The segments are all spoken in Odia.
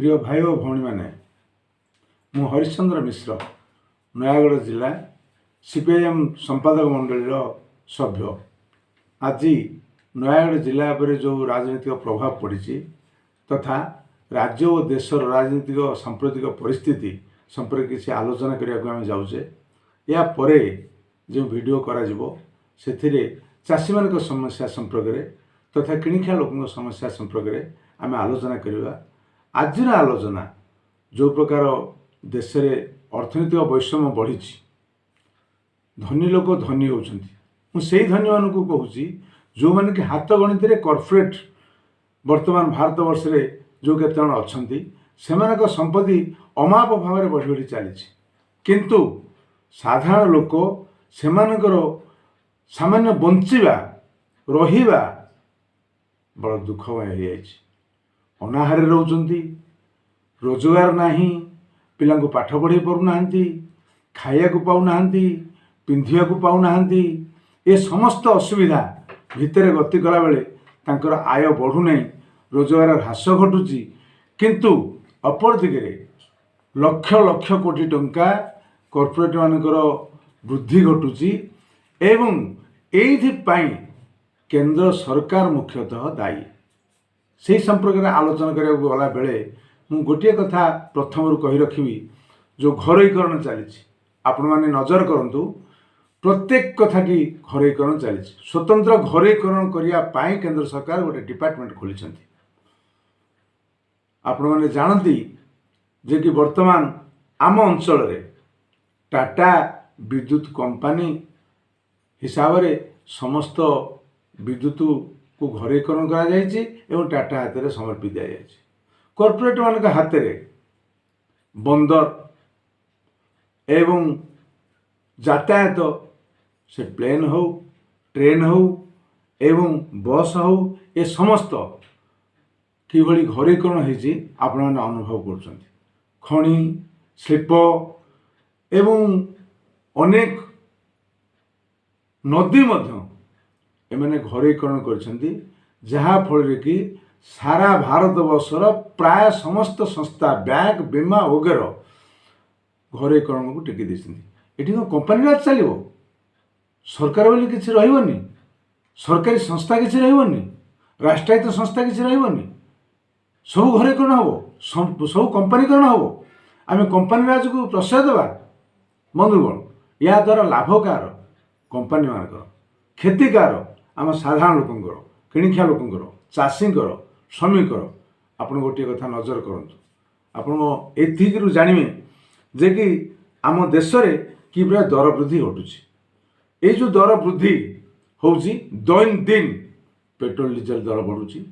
प्रिय भाई और भौणी मैंने मु हरिश्चंद्र मिश्र नयागढ़ जिला सीपीआईएम संपादक मंडल सभ्य। आज नयागढ़ जिला पर जो राजनीतिक प्रभाव पड़ी तथा राज्य और देशर राजनीतिक सांप्रतिक परिस्थिति संपर्क किसी आलोचना करने जाऊे। या परे जो वीडियो करा से चाषी मान समस्या संपर्क में तथा किणिखिया लोक समस्या संपर्क में आम आलोचना करवा। आज आलोचना जो प्रकार देश में अर्थनैतिक वैषम्य बढ़ी, धनी लोक धनी होती, मुझे धनी मान को कहूँ जो मैंने कि हाथ गणित कॉर्पोरेट वर्तमान भारत वर्ष में जो केते जन अच्छा संपत्ति अमाप भाव में बढ़ी बढ़ी चली, किंतु साधारण लोक सेमानकर सामान्य बंचिबा रहिबा बड़ दुखमय हो जाए। अनाहार रोचंती, रोजगार नाही, पिला पाठ पढ़े पारना, खाया को पाऊना, पिंधिया को पाऊना, ये समस्त असुविधा भितर गति कला बेले तांकर आय बढ़ू नहीं, रोजगार ह्रास घटुची, किंतु अपर दिगरे लक्ष लक्ष कोटी टंका कॉर्पोरेट मानकर वृद्धि घटुची एवं एइथिपाई केंद्र सरकार मुख्यतः दायी। से संपर्क में आलोचना करने गला बेले मु गोटे कथा प्रथम कही रखी, जो घरोईकरण चली आपण मैंने नजर करूँ, प्रत्येक कथाटी घरोईकरण चली। स्वतंत्र घरोईकरण करने केंद्र सरकार गोटे डिपार्टमेंट खोली। आपण मैंने जानती जे कि वर्तमान आम अंचल रे टाटा विद्युत कंपनी हिसाब रे समस्त विद्युत को घरोईकरण कर टाटा हाथ में समर्पी दि जाए। कॉर्पोरेट मान हाथ में बंदर एवं यातायात से प्लेन हो, ट्रेन हो एवं बस हो, ये समस्त किभली घरोईकरण होती आपण मैंने अनुभव कर। खनि शिल्प एवं अनेक नदी एमाने घरोईकरण कर, जहाँ फल कि सारा भारत वर्षर प्राय समस्त संस्था बैंक बीमा वगैरह घरोईकरण को टेकी देती। ये कंपनी राज चलो, सरकार बोली किसी रही, सरकारी संस्था किसी रही, राष्ट्रायत्त संस्था किसी रही, सब घरोईकरण हम, सब कंपनीकरण हम। आम कंपनी राज को प्रश्रय देवा बंधुगण, या द्वारा लाभ कार कंपनी मानक, क्षति कार आम साधारण लोकंर, किणिखिया लोकंर, चाषींकर, श्रमिकर। आप गोटे कथा नजर करूँ, आप एथिक जानवे जे कि आम देश में कि दर वृद्धि घटुची। ये जो दर वृद्धि होची दैन दिन पेट्रोल डीजेल दर बढ़ुची।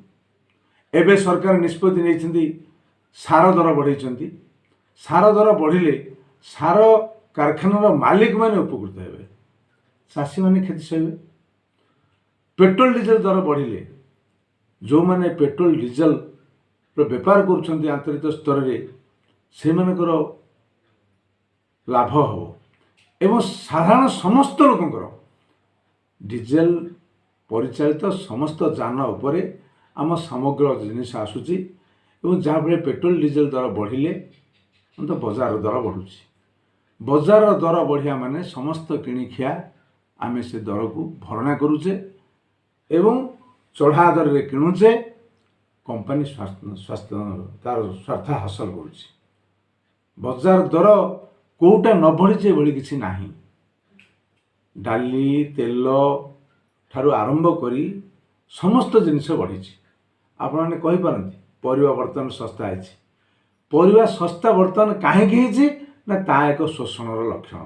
एबे सरकार निष्पत्ति नहीं सार दर बढ़ाई। सार दर बढ़िले सार कारखानार मालिक माने उपकृत हेबे, चाषी माने क्षति सहे। पेट्रोल डीजेल दर बढ़िले जो माने पेट्रोल डीजेल बेपार करुछंती आंतरिक स्तर में से मानकर लाभ हो एवं साधारण समस्त लोकंकर डीजेल परिचालित समस्त जान उपरे आम समग्र जिनिस आसूची एवं जहाँ फल पेट्रोल डीजेल दर बढ़िले तो बजार दर बढ़ुची। बजार दर बढ़िया माने समस्त किणिखिया आमे से दर को भरणा करुचे एवं चढ़ा दर रे किणुचे, कंपनी स्वास्थ्य तार स्वार्थ हासिल करुची। बजार दर कोटा न बढ़ीचे भली किसी नाही। डाली तेल ठारू आरंभ करी समस्त जिनिस बढ़ी। आपण मैंने कहींपारती परिवा बर्तमान सस्ता है। परिवा सस्ता बर्तमान कहीं ना ता एक शोषणर लक्षण।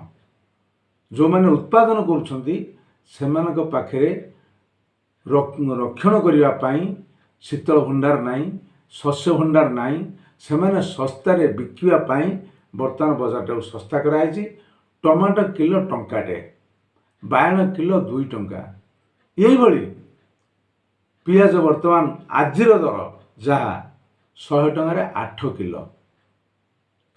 जो मैंने उत्पादन करुँच पाखे रक्षण करने शीतल भंडार नाई, शस्य भंडार नाई, से मैंने सस्तार बिकापी बर्तमान बजार टाक सस्ता कराई। टमाटो किलो टंकाटे, बायण किलो 2 टंका, यही पियाज बर्तमान आजिर दर जहाँ 100 टंकार 8 किलो।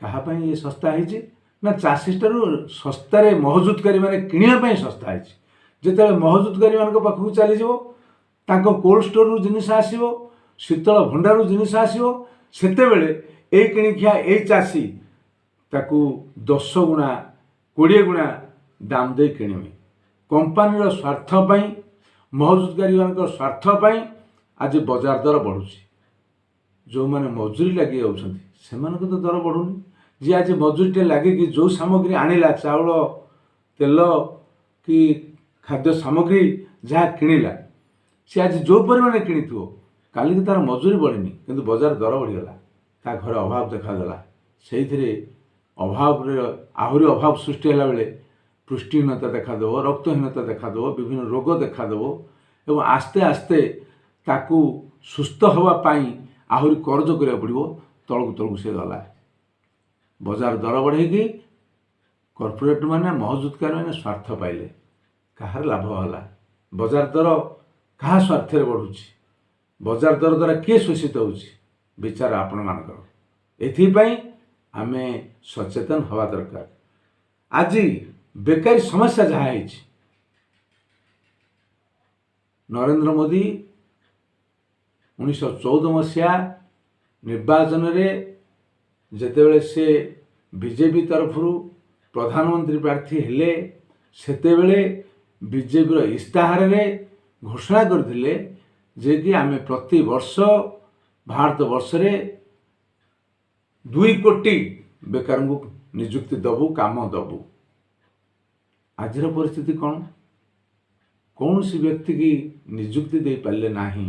कहाँ ये सस्ता है ना चाषीटार सस्तार महजुदकारी मैंने किणापी सस्ता है। जिते महजुदकारी मान पाखक चलीज कोल्ड स्टोर जिनिस आसो, शीतल भंडार जिनिस आसो, ସେତେବେଳେ ଏଇ କିଣିଖିଆ ଏଇ ଚାଷୀ ତାକୁ 10 ଗୁଣା 20 ଗୁଣା ଦାମ ଦେଇ କିଣିବେ। କମ୍ପାନୀର ସ୍ୱାର୍ଥ ପାଇଁ, ମହଜୁଦକାରୀମାନଙ୍କ ସ୍ୱାର୍ଥ ପାଇଁ ଆଜି ବଜାର ଦର ବଢ଼ୁଛି। ଯେଉଁମାନେ ମଜୁରୀ ଲାଗି ଯାଉଛନ୍ତି ସେମାନଙ୍କୁ ତ ଦର ବଢ଼ୁନି। ଯିଏ ଆଜି ମଜୁରୀଟେ ଲାଗିକି ଯେଉଁ ସାମଗ୍ରୀ ଆଣିଲା, ଚାଉଳ, ତେଲ କି ଖାଦ୍ୟ ସାମଗ୍ରୀ ଯାହା କିଣିଲା, ସେ ଆଜି ଯେଉଁ ପରିମାଣରେ କିଣିଥିବ, କାଲିକି ତାର ମଜୁରୀ ବଢ଼ିନି କିନ୍ତୁ ବଜାର ଦର ବଢ଼ିଗଲା, ତା ଘରେ ଅଭାବ ଦେଖାଦେଲା। ସେଇଥିରେ ଅଭାବରେ ଆହୁରି ଅଭାବ ସୃଷ୍ଟି ହେଲା ବେଳେ ପୃଷ୍ଟିହୀନତା ଦେଖାଦେବ, ରକ୍ତହୀନତା ଦେଖାଦେବ, ବିଭିନ୍ନ ରୋଗ ଦେଖାଦେବ ଏବଂ ଆସ୍ତେ ଆସ୍ତେ ତାକୁ ସୁସ୍ଥ ହେବା ପାଇଁ ଆହୁରି କରଜ କରିବାକୁ ପଡ଼ିବ। ତଳକୁ ତଳକୁ ସେ ଗଲା। ବଜାର ଦର ବଢ଼େଇକି କର୍ପୋରେଟ୍ ମାନେ, ମହଜୁଦକାରୀମାନେ ସ୍ୱାର୍ଥ ପାଇଲେ। କାହାର ଲାଭ ହେଲା? ବଜାର ଦର କାହା ସ୍ୱାର୍ଥରେ ବଢ଼ୁଛି? ବଜାର ଦର ଦ୍ୱାରା କିଏ ଶୋଷିତ ହେଉଛି? ବିଚାର ଆପଣମାନଙ୍କର। ଏଥିପାଇଁ ଆମେ ସଚେତନ ହେବା ଦରକାର। ଆଜି ବେକାରୀ ସମସ୍ୟା ଯାହା ହେଇଛି, ନରେନ୍ଦ୍ର ମୋଦି 1914 ମସିହା ନିର୍ବାଚନରେ ଯେତେବେଳେ ସେ ବିଜେପି ତରଫରୁ ପ୍ରଧାନମନ୍ତ୍ରୀ ପ୍ରାର୍ଥୀ ହେଲେ, ସେତେବେଳେ ବିଜେପିର ଇସ୍ତାହାରରେ ଘୋଷଣା କରିଥିଲେ ଯେ କି ଆମେ ପ୍ରତିବର୍ଷ ଭାରତ ବର୍ଷରେ 2 କୋଟି ବେକାରଙ୍କୁ ନିଯୁକ୍ତି ଦେବୁ, କାମ ଦେବୁ। ଆଜିର ପରିସ୍ଥିତି କ'ଣ? କୌଣସି ବ୍ୟକ୍ତି କି ନିଯୁକ୍ତି ଦେଇପାରିଲେ ନାହିଁ,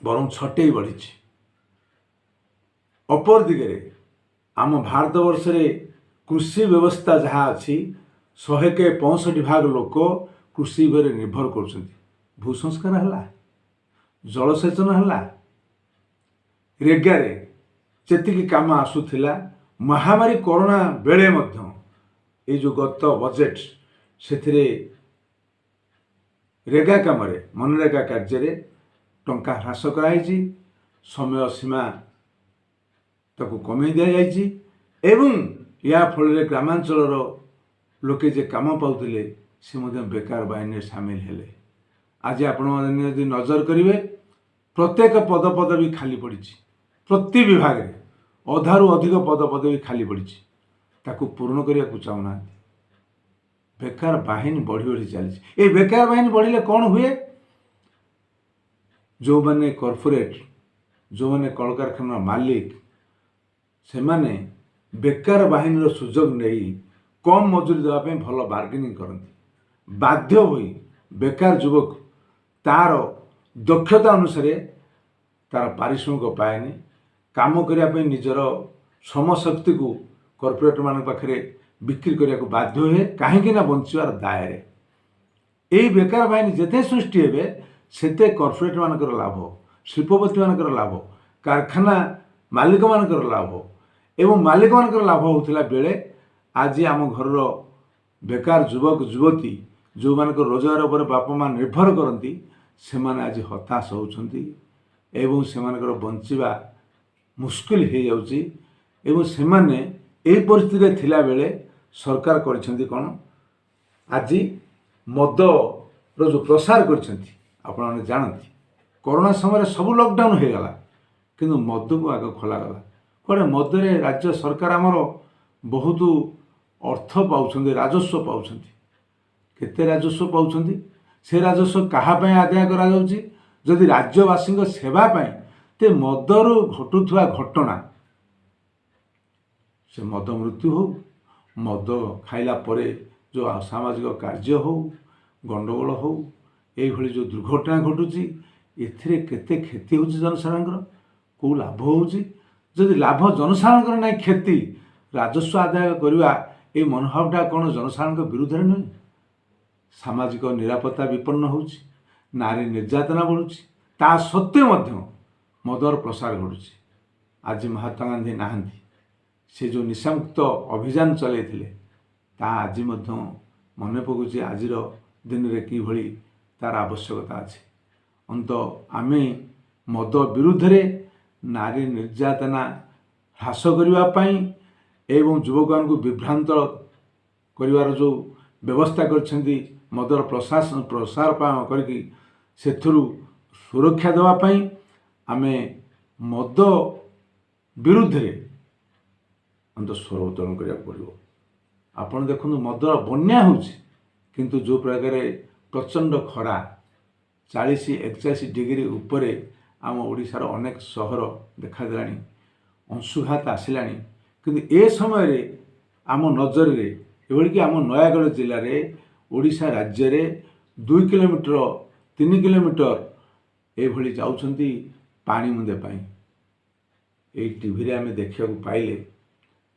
ବରଂ ଛଟେଇ ବଢ଼ିଛି। ଅପର ଦିଗରେ ଆମ ଭାରତ ବର୍ଷରେ କୃଷି ବ୍ୟବସ୍ଥା ଯାହା ଅଛି, 165 ଭାଗ ଲୋକ କୃଷି ଉପରେ ନିର୍ଭର କରୁଛନ୍ତି। ଭୂସଂସ୍କାର ହେଲା, ଜଳସେଚନ ହେଲା, ରେଗାରେ ଯେତିକି କାମ ଆସୁଥିଲା, ମହାମାରୀ କରୋନା ବେଳେ ମଧ୍ୟ ଏଇ ଯେଉଁ ଗତ ବଜେଟ୍, ସେଥିରେ ରେଗା କାମରେ, ମନରେଗା କାର୍ଯ୍ୟରେ ଟଙ୍କା ହ୍ରାସ କରାଯାଇଛି, ସମୟ ସୀମା ତାକୁ କମେଇ ଦିଆଯାଇଛି ଏବଂ ଏହା ଫଳରେ ଗ୍ରାମାଞ୍ଚଳର ଲୋକେ ଯେ କାମ ପାଉଥିଲେ ସେ ମଧ୍ୟ ବେକାର ବାହିନୀରେ ସାମିଲ ହେଲେ। ଆଜି ଆପଣମାନେ ଯଦି ନଜର କରିବେ, ପ୍ରତ୍ୟେକ ପଦପଦବୀ ଖାଲି ପଡ଼ିଛି। ପ୍ରତି ବିଭାଗରେ ଅଧାରୁ ଅଧିକ ପଦପଦବୀ ଖାଲି ପଡ଼ିଛି। ତାକୁ ପୂରଣ କରିବାକୁ ଚାହୁଁନାହାନ୍ତି। ବେକାର ବାହିନୀ ବଢ଼ି ବଢ଼ି ଚାଲିଛି। এই ବେକାର ବାହିନୀ ବଢ଼ିଲେ କ'ଣ ହୁଏ? ଯେଉଁମାନେ କର୍ପୋରେଟ୍, ଯେଉଁମାନେ କଳକାରଖାନାର ମାଲିକ, ସେମାନେ ବେକାର ବାହିନୀର ସୁଯୋଗ ନେଇ କମ୍ ମଜୁରୀ ଦେବା ପାଇଁ ଭଲ ବାର୍ଗେନିଂ କରନ୍ତି। ବାଧ୍ୟ ହୋଇ ବେକାର ଯୁବକ ତାର ଦକ୍ଷତା ଅନୁସାରେ ତାର ପାରିଶ୍ରମିକ ପାଏନି। କାମ କରିବା ପାଇଁ ନିଜର ଶ୍ରମଶକ୍ତିକୁ କର୍ପୋରେଟ୍ ମାନଙ୍କ ପାଖରେ ବିକ୍ରି କରିବାକୁ ବାଧ୍ୟ ହୁଏ, କାହିଁକି ନା ବଞ୍ଚିବାର ଦାୟରେ। এই ବେକାର ବାହିନୀ ଯେତେ ସୃଷ୍ଟି ହେବେ, ସେତେ କର୍ପୋରେଟ୍ ମାନଙ୍କର ଲାଭ, ଶିଳ୍ପପତି ମାନଙ୍କର ଲାଭ, କାରଖାନା ମାଲିକମାନଙ୍କର ଲାଭ ଏବଂ ମାଲିକମାନଙ୍କର ଲାଭ ହେଉଥିଲା ବେଳେ ଆଜି ଆମ ଘରର ବେକାର ଯୁବକ ଯୁବତୀ, ଯେଉଁମାନଙ୍କର ରୋଜଗାର ଉପରେ ବାପା ମା ନିର୍ଭର କରନ୍ତି, ସେମାନେ ଆଜି ହତାଶ ହେଉଛନ୍ତି ଏବଂ ସେମାନଙ୍କର ବଞ୍ଚିବା ମୁସ୍କିଲ ହେଇଯାଉଛି। ଏବଂ ସେମାନେ ଏହି ପରିସ୍ଥିତିରେ ଥିଲାବେଳେ ସରକାର କରିଛନ୍ତି କ'ଣ? ଆଜି ମଦର ଯେଉଁ ପ୍ରସାର କରିଛନ୍ତି, ଆପଣମାନେ ଜାଣନ୍ତି, କରୋନା ସମୟରେ ସବୁ ଲକଡାଉନ୍ ହେଇଗଲା କିନ୍ତୁ ମଦକୁ ଆଗ ଖୋଲାଗଲା। କୁଆଡ଼େ ମଦରେ ରାଜ୍ୟ ସରକାର ଆମର ବହୁତ ଅର୍ଥ ପାଉଛନ୍ତି, ରାଜସ୍ୱ ପାଉଛନ୍ତି। କେତେ ରାଜସ୍ୱ ପାଉଛନ୍ତି? ସେ ରାଜସ୍ୱ କାହା ପାଇଁ ଆଦାୟ କରାଯାଉଛି? ଯଦି ରାଜ୍ୟବାସୀଙ୍କ ସେବା ପାଇଁ, ତେ ମଦରୁ ଘଟୁଥିବା ଘଟଣା, ସେ ମଦ ମୃତ୍ୟୁ ହେଉ, ମଦ ଖାଇଲା ପରେ ଯେଉଁ ଅସାମାଜିକ କାର୍ଯ୍ୟ ହେଉ, ଗଣ୍ଡଗୋଳ ହେଉ, ଏଇଭଳି ଯେଉଁ ଦୁର୍ଘଟଣା ଘଟୁଛି, ଏଥିରେ କେତେ କ୍ଷତି ହେଉଛି ଜନସାଧାରଣଙ୍କର, କେଉଁ ଲାଭ ହେଉଛି? ଯଦି ଲାଭ ଜନସାଧାରଣଙ୍କର ନାହିଁ, କ୍ଷତି ରାଜସ୍ୱ ଆଦାୟ କରିବା, এই ମନୋଭାବଟା କ'ଣ ଜନସାଧାରଣଙ୍କ ବିରୁଦ୍ଧରେ ନୁହେଁ? ସାମାଜିକ ନିରାପତ୍ତା ବିପନ୍ନ ହେଉଛି, ନାରୀ ନିର୍ଯାତନା ବଢ଼ୁଛି, ତା ସତ୍ତ୍ୱେ ମଧ୍ୟ ମଦର ପ୍ରସାର ଘଟୁଛି। ଆଜି ମହାତ୍ମା ଗାନ୍ଧୀ ନାହାନ୍ତି, ସେ ଯେଉଁ ନିଶାମୁକ୍ତ ଅଭିଯାନ ଚଳାଇଥିଲେ, ତାହା ଆଜି ମଧ୍ୟ ମନେ ପକାଉଛି ଆଜିର ଦିନରେ କିଭଳି ତାର ଆବଶ୍ୟକତା ଅଛି। ଅନ୍ତତଃ ଆମେ ମଦ ବିରୁଦ୍ଧରେ ନାରୀ ନିର୍ଯାତନା ହ୍ରାସ କରିବା ପାଇଁ ଏବଂ ଯୁବକମାନଙ୍କୁ ବିଭ୍ରାନ୍ତ କରିବାର ଯେଉଁ ବ୍ୟବସ୍ଥା କରିଛନ୍ତି, ମଦର ପ୍ରସାର କରିକି ସେଥିରୁ ସୁରକ୍ଷା ଦେବା ପାଇଁ ଆମେ ମଦ ବିରୁଦ୍ଧରେ ଅନ୍ତ ସ୍ୱର ଉତ୍ତୋଳନ କରିବାକୁ ପଡ଼ିବ। ଆପଣ ଦେଖନ୍ତୁ ମଦର ବନ୍ୟା ହେଉଛି, କିନ୍ତୁ ଯେଉଁ ପ୍ରକାରେ ପ୍ରଚଣ୍ଡ ଖରା 40-41 ଡିଗ୍ରୀ ଉପରେ ଆମ ଓଡ଼ିଶାର ଅନେକ ସହର ଦେଖାଦେଲାଣି, ଅଂଶୁଘାତ ଆସିଲାଣି। କିନ୍ତୁ ଏ ସମୟରେ ଆମ ନଜରରେ ଏଭଳିକି ଆମ ନୟାଗଡ଼ ଜିଲ୍ଲାରେ ଓଡ଼ିଶା ରାଜ୍ୟରେ 2 କିଲୋମିଟର 3 କିଲୋମିଟର ଏଭଳି ଯାଉଛନ୍ତି ପାଣି ମୁନ୍ଦେ ପାଇଁ। ଏଇ ଟିଭିରେ ଆମେ ଦେଖିବାକୁ ପାଇଲେ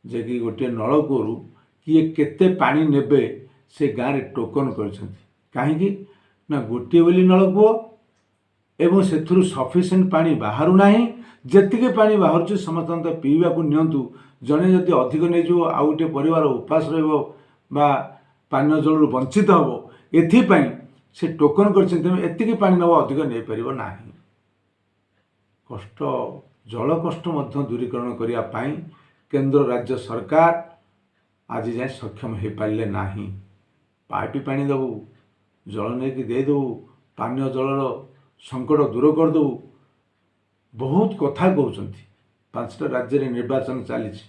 ଯେ କି ଗୋଟିଏ ନଳକୂଅରୁ କିଏ କେତେ ପାଣି ନେବେ ସେ ଗାଁରେ ଟୋକନ କରିଛନ୍ତି। କାହିଁକି ନା ଗୋଟିଏ ବୋଲି ନଳକୂଅ ଏବଂ ସେଥିରୁ ସଫିସିଏଣ୍ଟ ପାଣି ବାହାରୁ ନାହିଁ। ଯେତିକି ପାଣି ବାହାରୁଛି ସମସ୍ତଙ୍କ ପିଇବାକୁ ନିଅନ୍ତୁ। ଜଣେ ଯଦି ଅଧିକ ନେଇଯିବ ଆଉ ଗୋଟିଏ ପରିବାର ଉପାସ ରହିବ ବା ପାନୀୟ ଜଳରୁ ବଞ୍ଚିତ ହେବ। ଏଥିପାଇଁ ସେ ଟୋକନ କରିଛନ୍ତି, ତେଣୁ ଏତିକି ପାଣି ନେବ, ଅଧିକ ନେଇପାରିବ ନାହିଁ। ଜଳ କଷ୍ଟ ମଧ୍ୟ ଦୂରୀକରଣ କରିବା ପାଇଁ କେନ୍ଦ୍ର ରାଜ୍ୟ ସରକାର ଆଜି ଯାଏଁ ସକ୍ଷମ ହୋଇପାରିଲେ ନାହିଁ। ପାଇପ୍ ପାଣି ଦେବୁ, ଜଳ ନେଇକି ଦେଇଦେବୁ, ପାନୀୟ ଜଳର ସଙ୍କଟ ଦୂର କରିଦେବୁ, ବହୁତ କଥା କହୁଛନ୍ତି। 5ଟା ରାଜ୍ୟରେ ନିର୍ବାଚନ ଚାଲିଛି,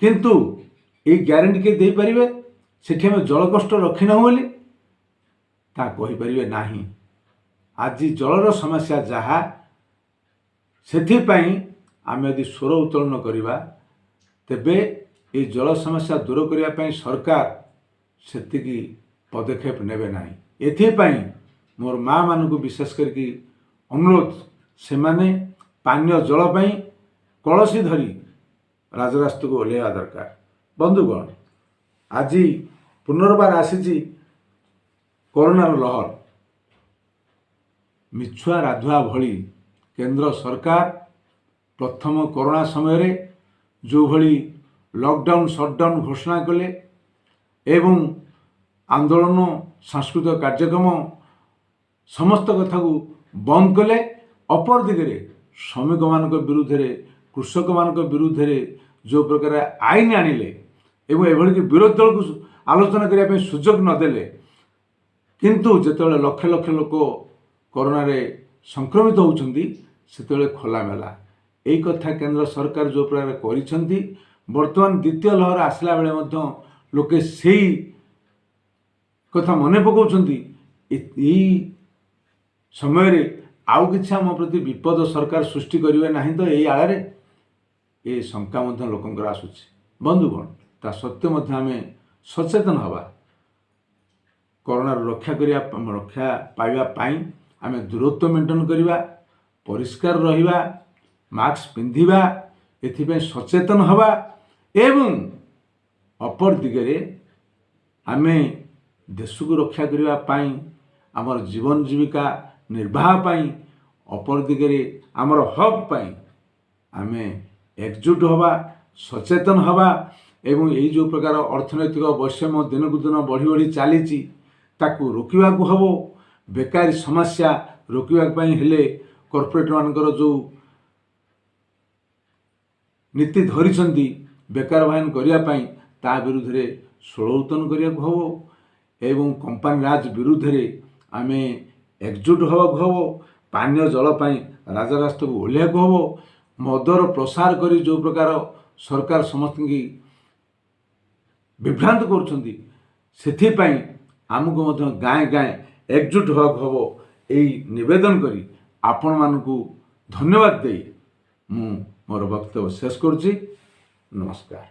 କିନ୍ତୁ ଏଇ ଗ୍ୟାରେଣ୍ଟି କିଏ ଦେଇପାରିବେ ସେଠି ଆମେ ଜଳ କଷ୍ଟ ରଖିନାହୁଁ ବୋଲି? ତା କହିପାରିବେ ନାହିଁ। ଆଜି ଜଳର ସମସ୍ୟା ଯାହା, ସେଥିପାଇଁ ଆମେ ଯଦି ସ୍ୱର ଉତ୍ତୋଳନ କରିବା ତେବେ এই ଜଳ ସମସ୍ୟା ଦୂର କରିବା ପାଇଁ ସରକାର ସେତିକି ପଦକ୍ଷେପ ନେବେ ନାହିଁ। ଏଥିପାଇଁ ମୋର ମା'ମାନଙ୍କୁ ବିଶେଷ କରିକି ଅନୁରୋଧ, ସେମାନେ ପାନୀୟ ଜଳ ପାଇଁ କଳସୀ ଧରି ରାଜରାସ୍ତାକୁ ଓହ୍ଲାଇବା ଦରକାର। ବନ୍ଧୁଗଣ, ଆଜି ପୁନର୍ବାର ଆସିଛି କରୋନାର ଲହର। ମିଛୁଆ ରାଧୁଆ ଭଳି କେନ୍ଦ୍ର ସରକାର ପ୍ରଥମ କରୋନା ସମୟରେ ଯେଉଁଭଳି ଲକଡାଉନ୍ ସଟଡାଉନ୍ ଘୋଷଣା କଲେ ଏବଂ ଆନ୍ଦୋଳନ ସାଂସ୍କୃତିକ କାର୍ଯ୍ୟକ୍ରମ ସମସ୍ତ କଥାକୁ ବନ୍ଦ କଲେ, ଅପର ଦିଗରେ ଶ୍ରମିକମାନଙ୍କ ବିରୁଦ୍ଧରେ, କୃଷକମାନଙ୍କ ବିରୁଦ୍ଧରେ ଯେଉଁ ପ୍ରକାର ଆଇନ ଆଣିଲେ ଏବଂ ଏଭଳିକି ବିରୋଧୀ ଦଳକୁ ଆଲୋଚନା କରିବା ପାଇଁ ସୁଯୋଗ ନଦେଲେ, କିନ୍ତୁ ଯେତେବେଳେ ଲକ୍ଷ ଲକ୍ଷ ଲୋକ କରୋନାରେ ସଂକ୍ରମିତ ହେଉଛନ୍ତି ସେତେବେଳେ ଖୋଲାମେଲା ଏଇ କଥା କେନ୍ଦ୍ର ସରକାର ଯେଉଁ ପ୍ରକାର କରିଛନ୍ତି, ବର୍ତ୍ତମାନ ଦ୍ୱିତୀୟ ଲହର ଆସିଲା ବେଳେ ମଧ୍ୟ ଲୋକେ ସେଇ କଥା ମନେ ପକାଉଛନ୍ତି। ଏଇ ସମୟରେ ଆଉ କିଛି ଆମ ପ୍ରତି ବିପଦ ସରକାର ସୃଷ୍ଟି କରିବେ ନାହିଁ ତ ଏଇ ଆଳରେ, ଏ ଶଙ୍କା ମଧ୍ୟ ଲୋକଙ୍କର ଆସୁଛି। ବନ୍ଧୁଗଣ, ତା ସତ୍ତ୍ୱେ ମଧ୍ୟ ଆମେ ସଚେତନ ହେବା। କରୋନାରୁ ରକ୍ଷା ପାଇବା ପାଇଁ ଆମେ ଦୂରତ୍ୱ ମେଣ୍ଟେନ କରିବା, ପରିଷ୍କାର ରହିବା, ମାସ୍କ ପିନ୍ଧିବା, ଏଥିପାଇଁ ସଚେତନ ହେବା ଏବଂ ଅପର ଦିଗରେ ଆମେ ଦେଶକୁ ରକ୍ଷା କରିବା ପାଇଁ, ଆମର ଜୀବନ ଜୀବିକା ନିର୍ବାହ ପାଇଁ, ଅପର ଦିଗରେ ଆମର ହକ୍ ପାଇଁ ଆମେ ଏକଜୁଟ ହେବା, ସଚେତନ ହେବା ଏବଂ ଏଇ ଯେଉଁ ପ୍ରକାର ଅର୍ଥନୈତିକ ବୈଷମ୍ୟ ଦିନକୁ ଦିନ ବଢ଼ି ବଢ଼ି ଚାଲିଛି ତାକୁ ରୋକିବାକୁ ହେବ। ବେକାରୀ ସମସ୍ୟା ରୋକିବା ପାଇଁ ହେଲେ କର୍ପୋରେଟମାନଙ୍କର ଯେଉଁ ନୀତି ଧରିଛନ୍ତି ବେକାର ଭାନ କରିବା ପାଇଁ, ତା ବିରୁଦ୍ଧରେ ସ୍ୱର ଉତ୍ତୋଳନ କରିବାକୁ ହେବ ଏବଂ କମ୍ପାନୀ ରାଜ ବିରୁଦ୍ଧରେ ଆମେ ଏକଜୁଟ ହେବାକୁ ହେବ। ପାନୀୟ ଜଳ ପାଇଁ ରାଜରାସ୍ତାକୁ ଓହ୍ଲାଇବାକୁ ହେବ। ମଦର ପ୍ରସାର କରି ଯେଉଁ ପ୍ରକାର ସରକାର ସମସ୍ତଙ୍କୁ ବିଭ୍ରାନ୍ତ କରୁଛନ୍ତି, ସେଥିପାଇଁ ଆମକୁ ମଧ୍ୟ ଗାଁ ଗାଁ ଏକଜୁଟ ହେବାକୁ ହେବ। ଏଇ ନିବେଦନ କରି ଆପଣମାନଙ୍କୁ ଧନ୍ୟବାଦ ଦେଇ ମୁଁ ମୋର ବକ୍ତବ୍ୟ ଶେଷ କରୁଛି। ନମସ୍କାର।